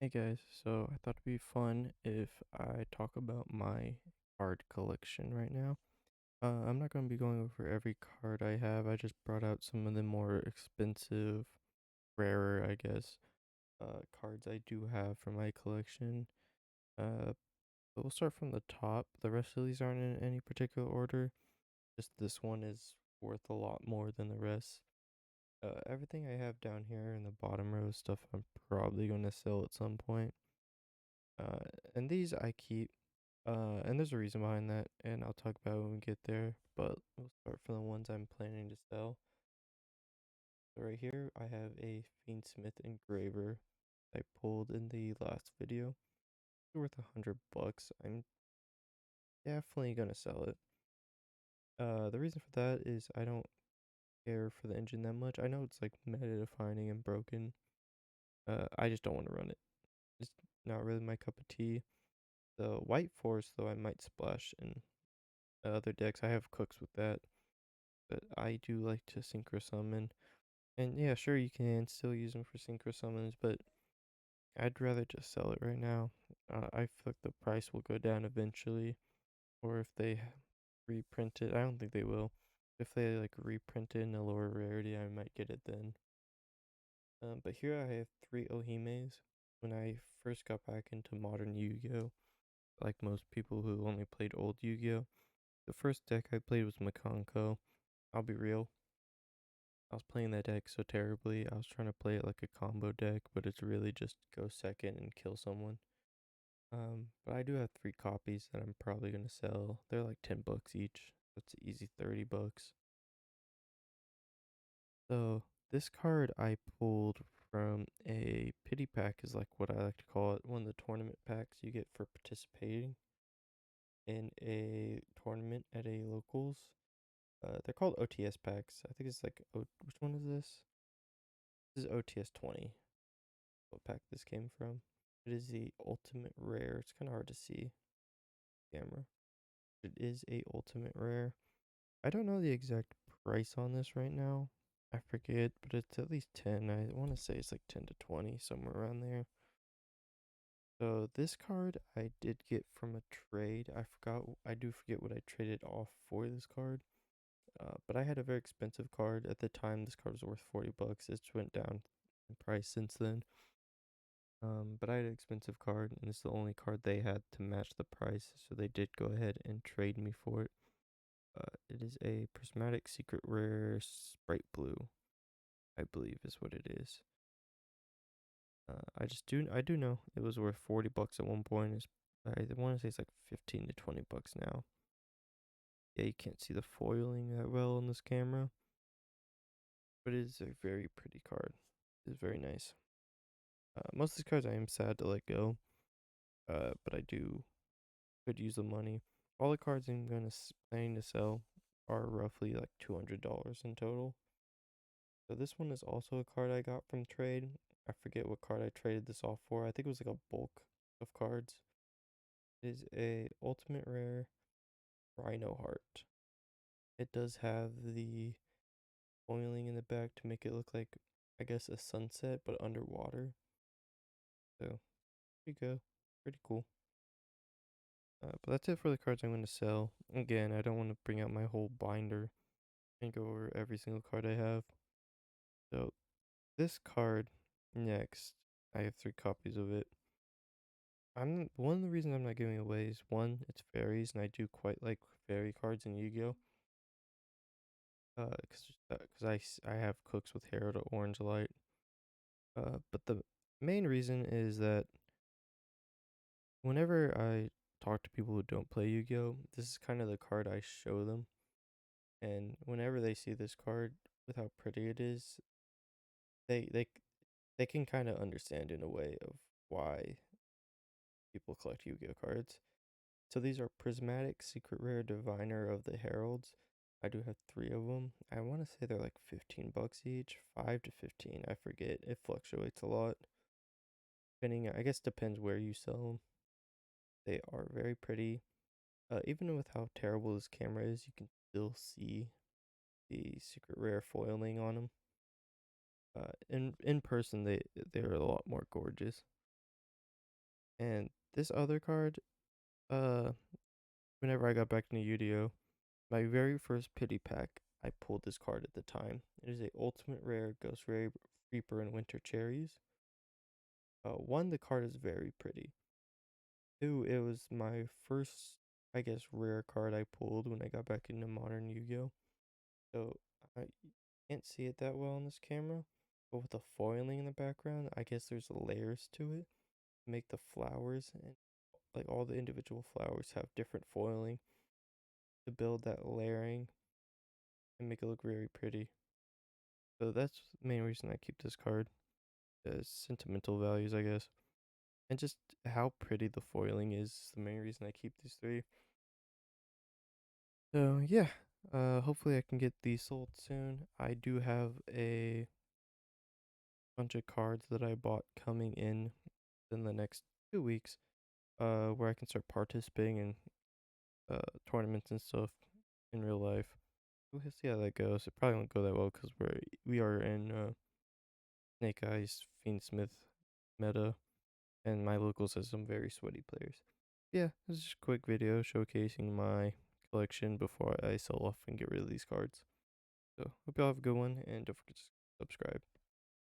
Hey guys, so I thought it'd be fun if I talk about my card collection right now. I'm not going to be going over every card I have. I just brought out some of the more expensive, rarer, I guess, cards I do have for my collection. But we'll start from the top. The rest of these aren't in any particular order. Just this one is worth a lot more than the rest. Everything I have down here in the bottom row is stuff I'm probably going to sell at some point. Uh, and these I keep, and there's a reason behind that, and I'll talk about it when we get there. But we'll start from the ones I'm planning to sell. So right here, I have a Fiendsmith engraver I pulled in the last video. It's worth $100. I'm definitely gonna sell it. The reason for that is I don't care for the engine that much. I know it's like meta defining and broken. I just don't want to run it. It's not really my cup of tea. The White Force, though, I might splash in other decks. I have cooks with that, but I do like to synchro summon. And yeah, sure, you can still use them for synchro summons, but I'd rather just sell it right now. I feel like the price will go down eventually, or if they reprint it, I don't think they will. If they like reprint it in a lower rarity, I might get it then. But here I have three Ohimes. When I first got back into modern Yu-Gi-Oh, like most people who only played old Yu-Gi-Oh, the first deck I played was Makonko. I'll be real, I was playing that deck so terribly. I was trying to play it like a combo deck, but it's really just go second and kill someone. But I do have three copies that I'm probably gonna sell. They're like $10 each. That's easy $30. So this card I pulled from a pity pack is like what I like to call it, one of the tournament packs you get for participating in a tournament at a locals. They're called OTS packs. I think it's like which one is this? This is OTS 20. What pack this came from. It is the ultimate rare. It's kind of hard to see camera. It is a ultimate rare. I don't know the exact price on this right now. I forget, but it's at least 10. I want to say it's like 10 to 20, somewhere around there. So this card I did get from a trade. I do forget what I traded off for this card. But I had a very expensive card at the time. This card was worth $40. It's went down in price since then. But I had an expensive card, and it's the only card they had to match the price, so they did go ahead and trade me for it. It is a prismatic secret rare sprite blue, I believe is what it is. I do know it was worth $40 at one point. I want to say it's like 15 to $20 now. Yeah, you can't see the foiling that well on this camera, but it is a very pretty card. It's very nice. Most of these cards I am sad to let go, but I do could use the money. All the cards I'm planning to sell are roughly like $200 in total. So this one is also a card I got from trade. I forget what card I traded this off for. I think it was like a bulk of cards. It is a ultimate rare Rhino Heart. It does have the foiling in the back to make it look like, I guess, a sunset but underwater. So here you go. Pretty cool. But that's it for the cards I'm going to sell. Again, I don't want to bring out my whole binder and go over every single card I have. So this card next, I have three copies of it. I'm one of the reasons I'm not giving away is one, it's fairies, and I do quite like fairy cards in Yu-Gi-Oh. I have cooks with Herald Orange Light. But the main reason is that whenever I talk to people who don't play Yu-Gi-Oh, this is kind of the card I show them, and whenever they see this card with how pretty it is, they they they can kind of understand in a way of why people collect Yu-Gi-Oh cards. So these are Prismatic Secret Rare Diviner of the Heralds. I do have three of them. I want to say they're like $15 each, 5 to 15. I forget. It fluctuates a lot. Depending, I guess depends where you sell them. They are very pretty. Even with how terrible this camera is, you can still see the secret rare foiling on them. In person, they're a lot more gorgeous. And this other card, uh, whenever I got back into Yugioh, my very first pity pack, I pulled this card at the time. It is a ultimate rare Ghost Reaper and Winter Cherries. One, the card is very pretty. Two, it was my first, I guess, rare card I pulled when I got back into modern Yu-Gi-Oh. So I can't see it that well on this camera, but with the foiling in the background, I guess there's layers to it. Make the flowers and like all the individual flowers have different foiling to build that layering and make it look very pretty. So that's the main reason I keep this card. Sentimental values, I guess. And just how pretty the foiling is the main reason I keep these three. So yeah, hopefully I can get these sold soon. I do have a bunch of cards that I bought coming in the next 2 weeks, where I can start participating in tournaments and stuff in real life. We'll see how that goes. It probably won't go that well because we are in Snake Eyes Fiendsmith meta, and my locals has some very sweaty players. Yeah, this is just a quick video showcasing my collection before I sell off and get rid of these cards. So hope y'all have a good one, and don't forget to subscribe.